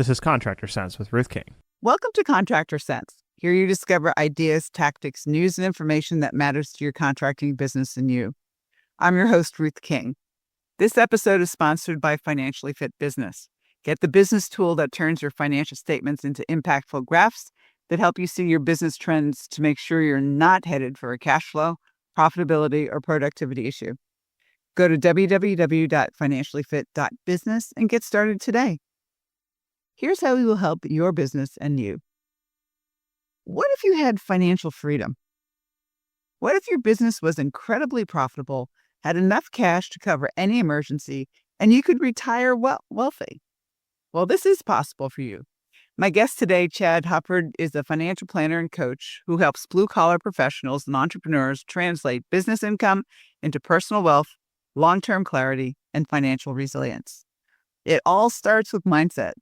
This is Contractor Sense with Ruth King. Welcome to Contractor Sense. Here you discover ideas, tactics, news, and information that matters to your contracting business and you. I'm your host, Ruth King. This episode is sponsored by Financially Fit Business. Get the business tool that turns your financial statements into impactful graphs that help you see your business trends to make sure you're not headed for a cash flow, profitability, or productivity issue. Go to www.financiallyfit.business and get started today. Here's how we will help your business and you. What if you had financial freedom? What if your business was incredibly profitable, had enough cash to cover any emergency, and you could retire wealthy? Well, this is possible for you. My guest today, Chad Hufford, is a financial planner and coach who helps blue-collar professionals and entrepreneurs translate business income into personal wealth, long-term clarity, and financial resilience. It all starts with mindset.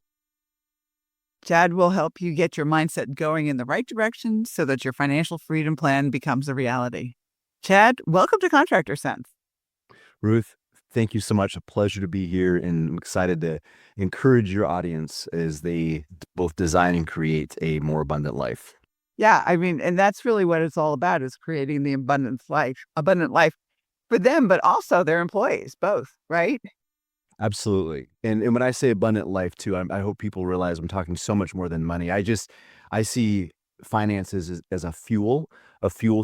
Chad will help you get your mindset going in the right direction so that your financial freedom plan becomes a reality. Chad, welcome to Contractor Sense. Ruth, thank you so much. A pleasure to be here, and I'm excited to encourage your audience as they both design and create a more abundant life. Yeah, and that's really what it's all about, is creating the abundant life for them, but also their employees, both, right? Absolutely. And when I say abundant life too, I hope people realize I'm talking so much more than money. I see finances as a fuel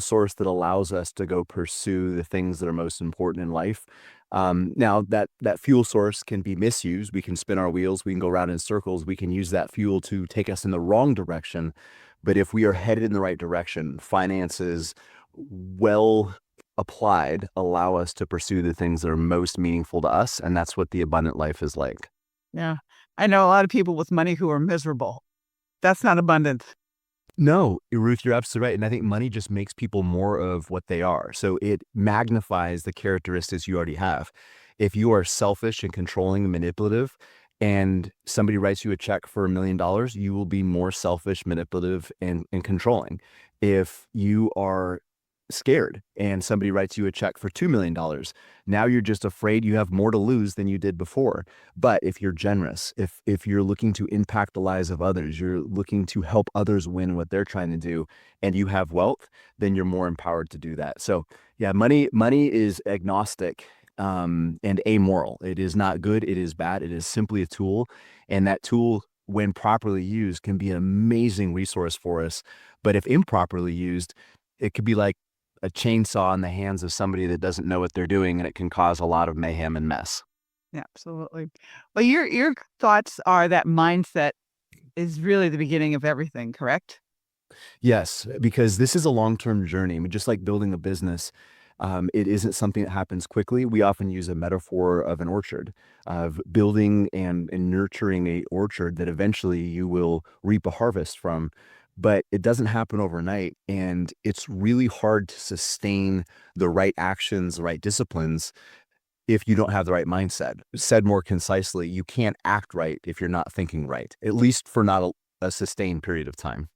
source that allows us to go pursue the things that are most important in life. Now that fuel source can be misused. We can spin our wheels. We can go around in circles. We can use that fuel to take us in the wrong direction. But if we are headed in the right direction, finances well applied allow us to pursue the things that are most meaningful to us. And that's what the abundant life is like. Yeah. I know a lot of people with money who are miserable. That's not abundant. No, Ruth, you're absolutely right. And I think money just makes people more of what they are. So it magnifies the characteristics you already have. If you are selfish and controlling and manipulative, and somebody writes you a check for $1 million, you will be more selfish, manipulative, and controlling. If you are scared and somebody writes you a check for $2 million, now you're just afraid you have more to lose than you did before. But if you're generous, if you're looking to impact the lives of others, you're looking to help others win what they're trying to do, and you have wealth, then you're more empowered to do that. So yeah, money is agnostic and amoral. It is not good, it is bad, it is simply a tool. And that tool, when properly used, can be an amazing resource for us. But if improperly used, it could be like a chainsaw in the hands of somebody that doesn't know what they're doing, and it can cause a lot of mayhem and mess. Yeah, absolutely. Well, your thoughts are that mindset is really the beginning of everything, correct? Yes, because this is a long-term journey. I mean, just like building a business, it isn't something that happens quickly. We often use a metaphor of an orchard, of building and nurturing a orchard that eventually you will reap a harvest from. But it doesn't happen overnight, and it's really hard to sustain the right actions, the right disciplines, if you don't have the right mindset. Said more concisely, you can't act right if you're not thinking right, at least for not a sustained period of time.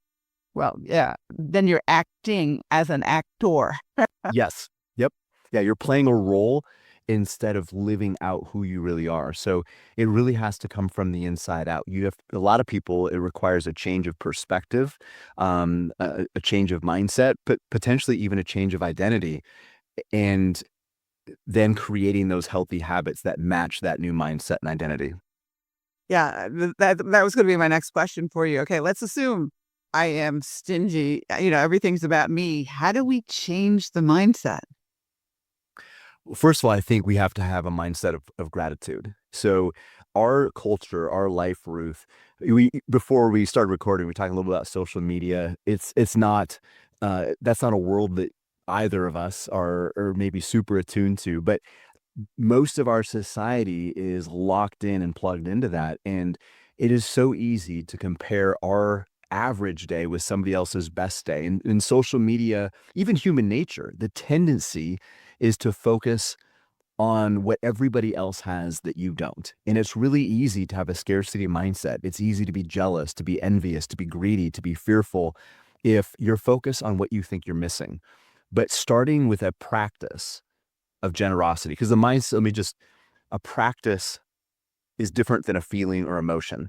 Well, yeah, then you're acting as an actor. Yes. Yep. Yeah, you're playing a role instead of living out who you really are. So it really has to come from the inside out. You have a lot of people, it requires a change of perspective, a change of mindset, but potentially even a change of identity, and then creating those healthy habits that match that new mindset and identity. Yeah, that was going to be my next question for you. Okay, let's assume I am stingy. Everything's about me. How do we change the mindset? First of all, I think we have to have a mindset of gratitude. So our culture, our life, Ruth, before we started recording, we talked a little bit about social media. It's not, that's not a world that either of us are or maybe super attuned to, but most of our society is locked in and plugged into that. And it is so easy to compare our average day with somebody else's best day. And in social media, even human nature, the tendency is to focus on what everybody else has that you don't. And it's really easy to have a scarcity mindset. It's easy to be jealous, to be envious, to be greedy, to be fearful if you're focused on what you think you're missing. But starting with a practice of generosity, because the mindset, a practice is different than a feeling or emotion.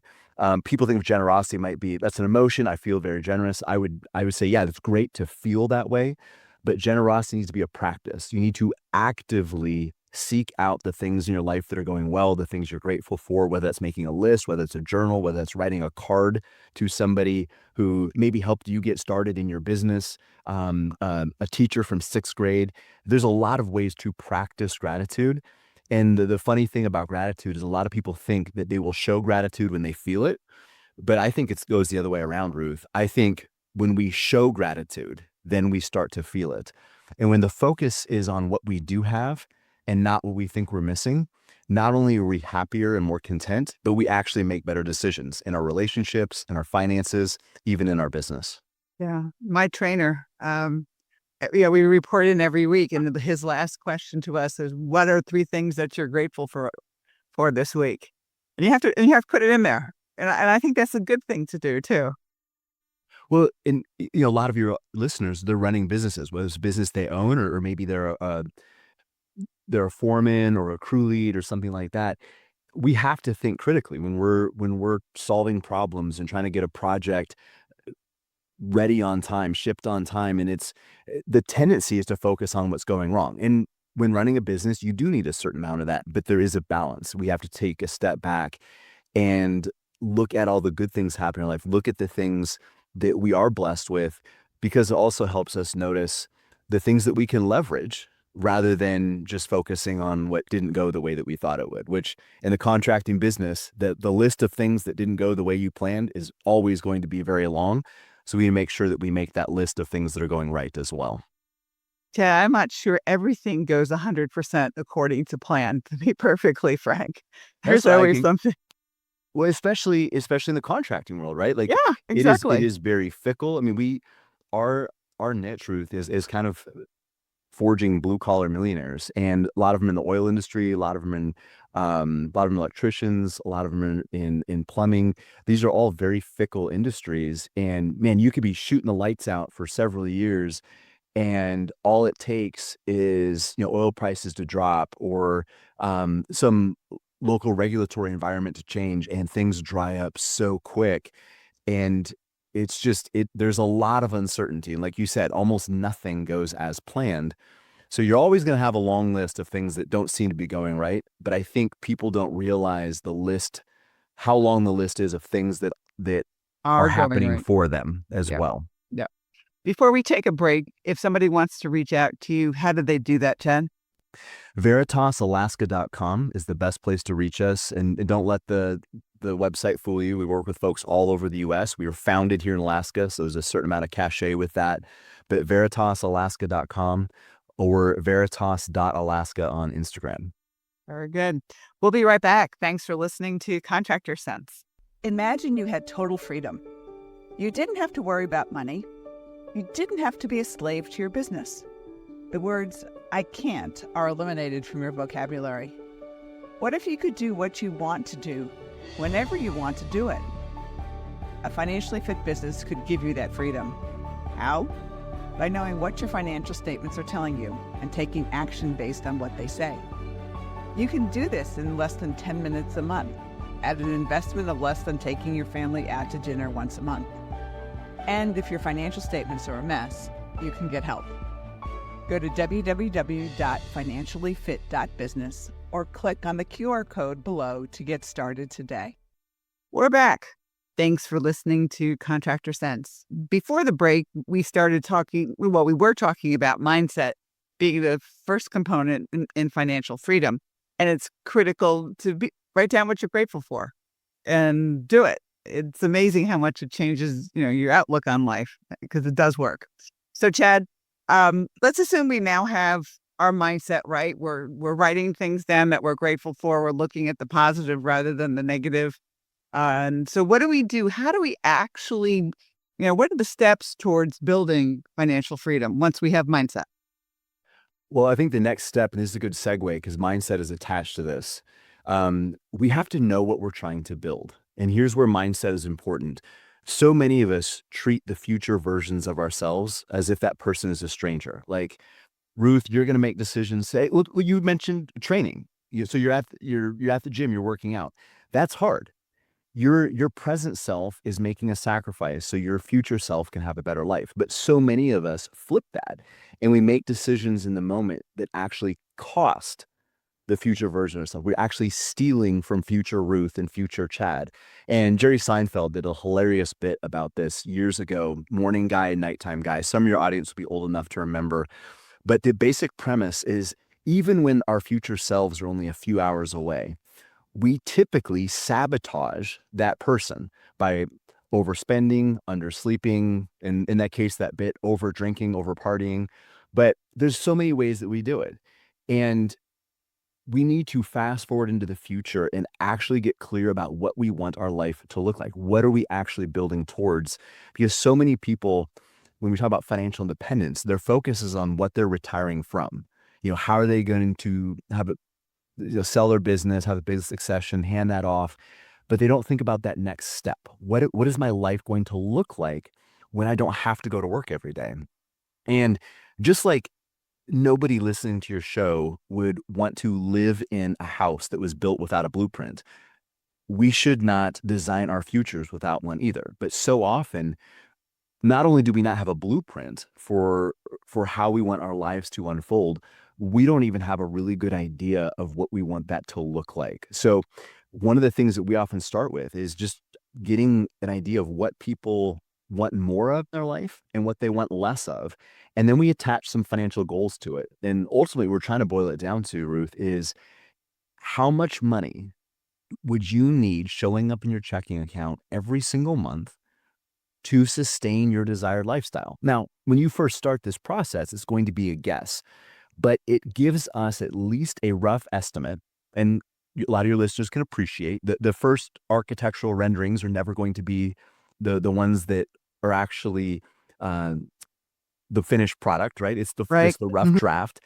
People think of generosity might be, that's an emotion. I feel very generous. I would say, yeah, it's great to feel that way, but generosity needs to be a practice. You need to actively seek out the things in your life that are going well, the things you're grateful for, whether that's making a list, whether it's a journal, whether it's writing a card to somebody who maybe helped you get started in your business, a teacher from sixth grade. There's a lot of ways to practice gratitude. And the funny thing about gratitude is a lot of people think that they will show gratitude when they feel it. But I think it goes the other way around, Ruth. I think when we show gratitude, then we start to feel it. And when the focus is on what we do have and not what we think we're missing, not only are we happier and more content, but we actually make better decisions in our relationships, in our finances, even in our business. Yeah. My trainer, we report in every week, and his last question to us is, what are 3 things that you're grateful for this week? And you have to put it in there. And I think that's a good thing to do too. Well, and a lot of your listeners, they're running businesses, whether it's a business they own or maybe they're a foreman or a crew lead or something like that. We have to think critically when we're solving problems and trying to get a project ready on time, shipped on time. And the tendency is to focus on what's going wrong. And when running a business, you do need a certain amount of that, but there is a balance. We have to take a step back and look at all the good things happening in life. Look at the things that we are blessed with, because it also helps us notice the things that we can leverage rather than just focusing on what didn't go the way that we thought it would, which in the contracting business, the list of things that didn't go the way you planned is always going to be very long. So we need to make sure that we make that list of things that are going right as well. Yeah, I'm not sure everything goes 100% according to plan, to be perfectly frank. There's always something. Well, especially in the contracting world, right? Like, Yeah, exactly. It is very fickle. I mean, our niche, Ruth, is kind of forging blue collar millionaires, and a lot of them in the oil industry, a lot of them electricians, a lot of them in plumbing. These are all very fickle industries, and man, you could be shooting the lights out for several years, and all it takes is oil prices to drop or some local regulatory environment to change, and things dry up so quick. And it's just there's a lot of uncertainty, and like you said, almost nothing goes as planned. So you're always going to have a long list of things that don't seem to be going right, but I think people don't realize how long the list is of things that are happening right for them as Yeah. well. Yeah. Before we take a break, if somebody wants to reach out to you, how do they do that, Ted? VeritasAlaska.com is the best place to reach us, and don't let the website fool you. We work with folks all over the U.S. We were founded here in Alaska, so there's a certain amount of cachet with that. But VeritasAlaska.com or Veritas.Alaska on Instagram. Very good. We'll be right back. Thanks for listening to Contractor Sense. Imagine you had total freedom. You didn't have to worry about money. You didn't have to be a slave to your business. The words, "I can't," are eliminated from your vocabulary. What if you could do what you want to do, whenever you want to do it? A financially fit business could give you that freedom. How? By knowing what your financial statements are telling you and taking action based on what they say. You can do this in less than 10 minutes a month, at an investment of less than taking your family out to dinner once a month. And if your financial statements are a mess, you can get help. Go to www.financiallyfit.business or click on the QR code below to get started today. We're back. Thanks for listening to Contractor Sense. Before the break, we were talking about mindset being the first component in financial freedom. And it's critical to write down what you're grateful for and do it. It's amazing how much it changes, your outlook on life, because it does work. So, Chad, let's assume we now have our mindset right. We're writing things down that we're grateful for. We're looking at the positive rather than the negative. And so what do we do? How do we actually, what are the steps towards building financial freedom once we have mindset? Well, I think the next step, and this is a good segue because mindset is attached to this, we have to know what we're trying to build. And here's where mindset is important. So many of us treat the future versions of ourselves as if that person is a stranger. Like, Ruth, you're going to make decisions. Say, look, you mentioned training. So you're at the gym, you're working out. That's hard. Your present self is making a sacrifice so your future self can have a better life. But so many of us flip that and we make decisions in the moment that actually cost the future version of stuff. We're actually stealing from future Ruth and future Chad. And Jerry Seinfeld did a hilarious bit about this years ago, morning guy and nighttime guy. Some of your audience will be old enough to remember. But the basic premise is even when our future selves are only a few hours away, we typically sabotage that person by overspending, undersleeping, and in that case, that bit, over drinking, over partying. But there's so many ways that we do it. And we need to fast forward into the future and actually get clear about what we want our life to look like. What are we actually building towards? Because so many people, when we talk about financial independence, their focus is on what they're retiring from. How are they going to have sell their business, have a business succession, hand that off, but they don't think about that next step. What is my life going to look like when I don't have to go to work every day? And just like nobody listening to your show would want to live in a house that was built without a blueprint, we should not design our futures without one either. But so often, not only do we not have a blueprint for how we want our lives to unfold, we don't even have a really good idea of what we want that to look like. So one of the things that we often start with is just getting an idea of what people want more of in their life and what they want less of. And then we attach some financial goals to it. And ultimately, we're trying to boil it down to, Ruth, is how much money would you need showing up in your checking account every single month to sustain your desired lifestyle? Now, when you first start this process, it's going to be a guess, but it gives us at least a rough estimate. And a lot of your listeners can appreciate that the first architectural renderings are never going to be the ones that are actually the finished product, right? It's the rough draft,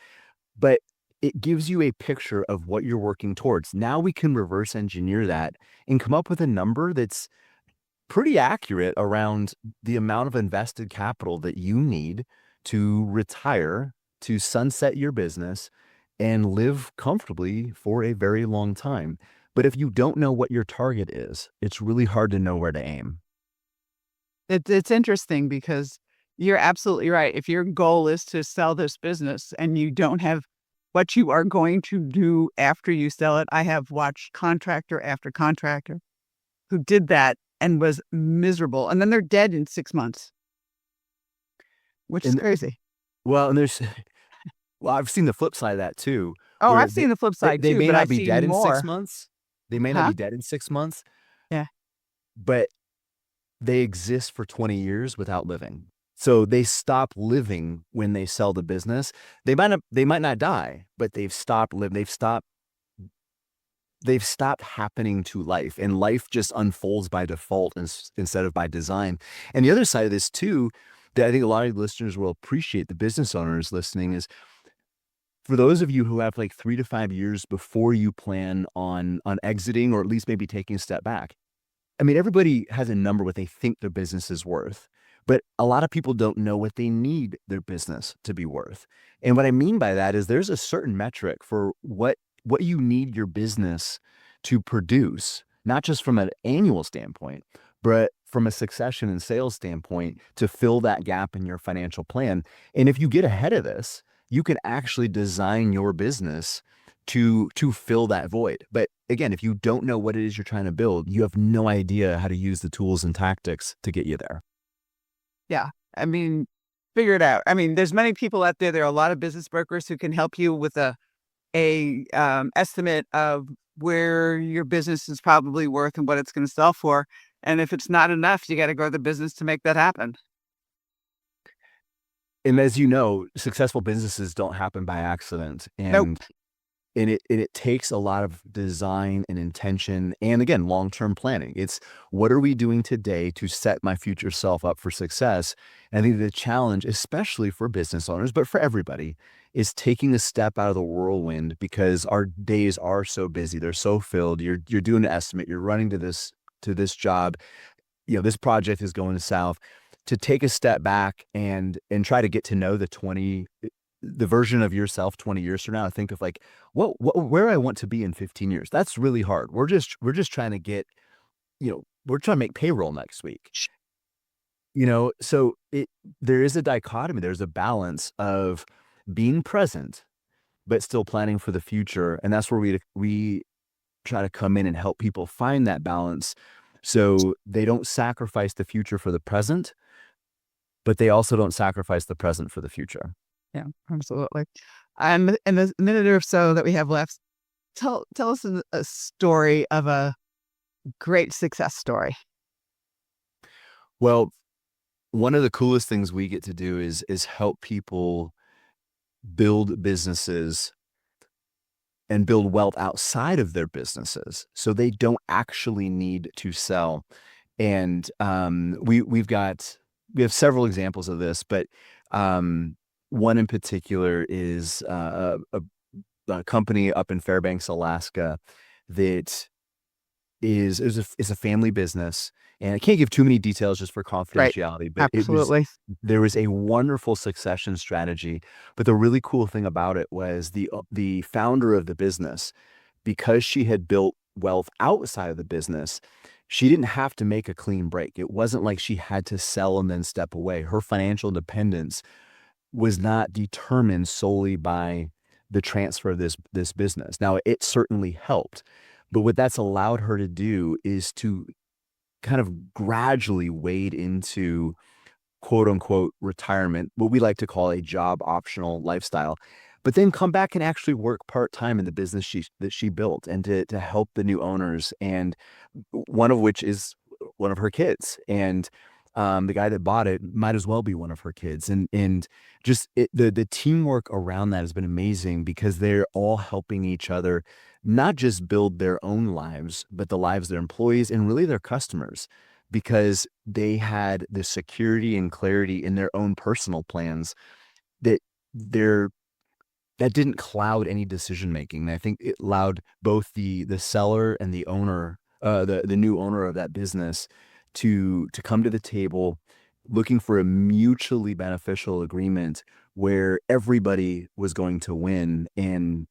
but it gives you a picture of what you're working towards. Now we can reverse engineer that and come up with a number that's pretty accurate around the amount of invested capital that you need to retire, to sunset your business, and live comfortably for a very long time. But if you don't know what your target is, it's really hard to know where to aim. It's interesting because you're absolutely right. If your goal is to sell this business and you don't have what you are going to do after you sell it, I have watched contractor after contractor who did that and was miserable. And then they're dead in 6 months, which is crazy. Well, and I've seen the flip side of that too. Oh, I've seen the flip side They too, may but not I've be seen dead in more. 6 months. They may not be dead in 6 months. Yeah. But they exist for 20 years without living. So they stop living when they sell the business. They might not die, but they've stopped living. They've stopped happening to life, and life just unfolds by default instead of by design. And the other side of this too, that I think a lot of listeners will appreciate, the business owners listening, is for those of you who have like 3 to 5 years before you plan on exiting, or at least maybe taking a step back. I mean, everybody has a number what they think their business is worth, but a lot of people don't know what they need their business to be worth. And what I mean by that is there's a certain metric for what you need your business to produce, not just from an annual standpoint, but from a succession and sales standpoint, to fill that gap in your financial plan. And if you get ahead of this, you can actually design your business to fill that void. But again, if you don't know what it is you're trying to build, you have no idea how to use the tools and tactics to get you there. Yeah. I mean, figure it out. I mean, there's many people out there. There are a lot of business brokers who can help you with a estimate of where your business is probably worth and what it's going to sell for. And if it's not enough, you got to grow the business to make that happen. And as you know, successful businesses don't happen by accident. Nope. And it takes a lot of design and intention, and again, long-term planning. It's what are we doing today to set my future self up for success? And I think the challenge, especially for business owners, but for everybody, is taking a step out of the whirlwind, because our days are so busy. They're so filled. You're doing an estimate. You're running to this job. This project is going south. To take a step back and try to get to know the version of yourself 20 years from now, think of like, where I want to be in 15 years. That's really hard. We're just trying to get, we're trying to make payroll next week. So there is a dichotomy. There's a balance of being present, but still planning for the future. And that's where we try to come in and help people find that balance. So they don't sacrifice the future for the present, but they also don't sacrifice the present for the future. Yeah, absolutely. And in the minute or so that we have left, tell us a story of a great success story. Well, one of the coolest things we get to do is help people build businesses and build wealth outside of their businesses, so they don't actually need to sell. And we have several examples of this, but one in particular is a company up in Fairbanks, Alaska, that is a family business. And I can't give too many details just for confidentiality, but Absolutely. there was a wonderful succession strategy. But the really cool thing about it was the founder of the business, because she had built wealth outside of the business, she didn't have to make a clean break. It wasn't like she had to sell and then step away. Her financial independence was not determined solely by the transfer of this business. Now, it certainly helped, but what that's allowed her to do is to kind of gradually wade into quote unquote retirement, what we like to call a job optional lifestyle, but then come back and actually work part-time in the business that she built, and to help the new owners, and one of which is one of her kids. And the guy that bought it might as well be one of her kids. And just the teamwork around that has been amazing, because they're all helping each other, not just build their own lives, but the lives of their employees and really their customers, because they had the security and clarity in their own personal plans that that didn't cloud any decision making. And I think it allowed both the seller and the owner, the new owner of that business, to come to the table looking for a mutually beneficial agreement where everybody was going to win. And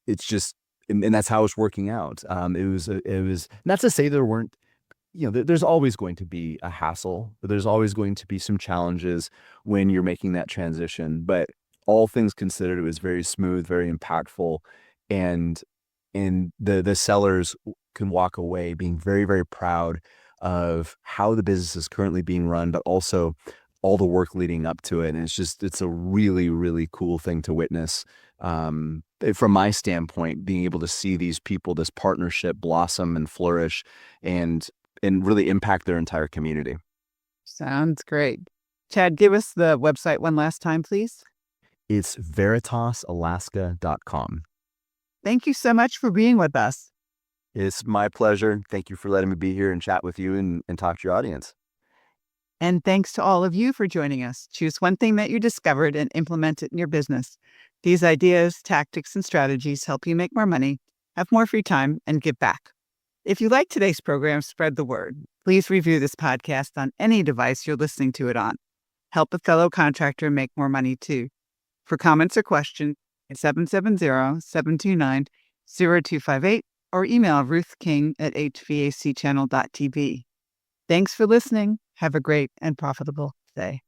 it's just, and that's how it's working out. It was not to say there weren't, there's always going to be a hassle, but there's always going to be some challenges when you're making that transition. But all things considered, it was very smooth, very impactful, and the sellers can walk away being very, very proud of how the business is currently being run, but also all the work leading up to it. And it's a really, really cool thing to witness. From my standpoint, being able to see these people, this partnership blossom and flourish and really impact their entire community. Sounds great. Chad, give us the website one last time, please. It's veritasalaska.com. Thank you so much for being with us. It's my pleasure. Thank you for letting me be here and chat with you and talk to your audience. And thanks to all of you for joining us. Choose one thing that you discovered and implement it in your business. These ideas, tactics, and strategies help you make more money, have more free time, and give back. If you like today's program, spread the word. Please review this podcast on any device you're listening to it on. Help a fellow contractor make more money too. For comments or questions, 770-729-0258 or email Ruth King at hvacchannel.tv. Thanks for listening. Have a great and profitable day.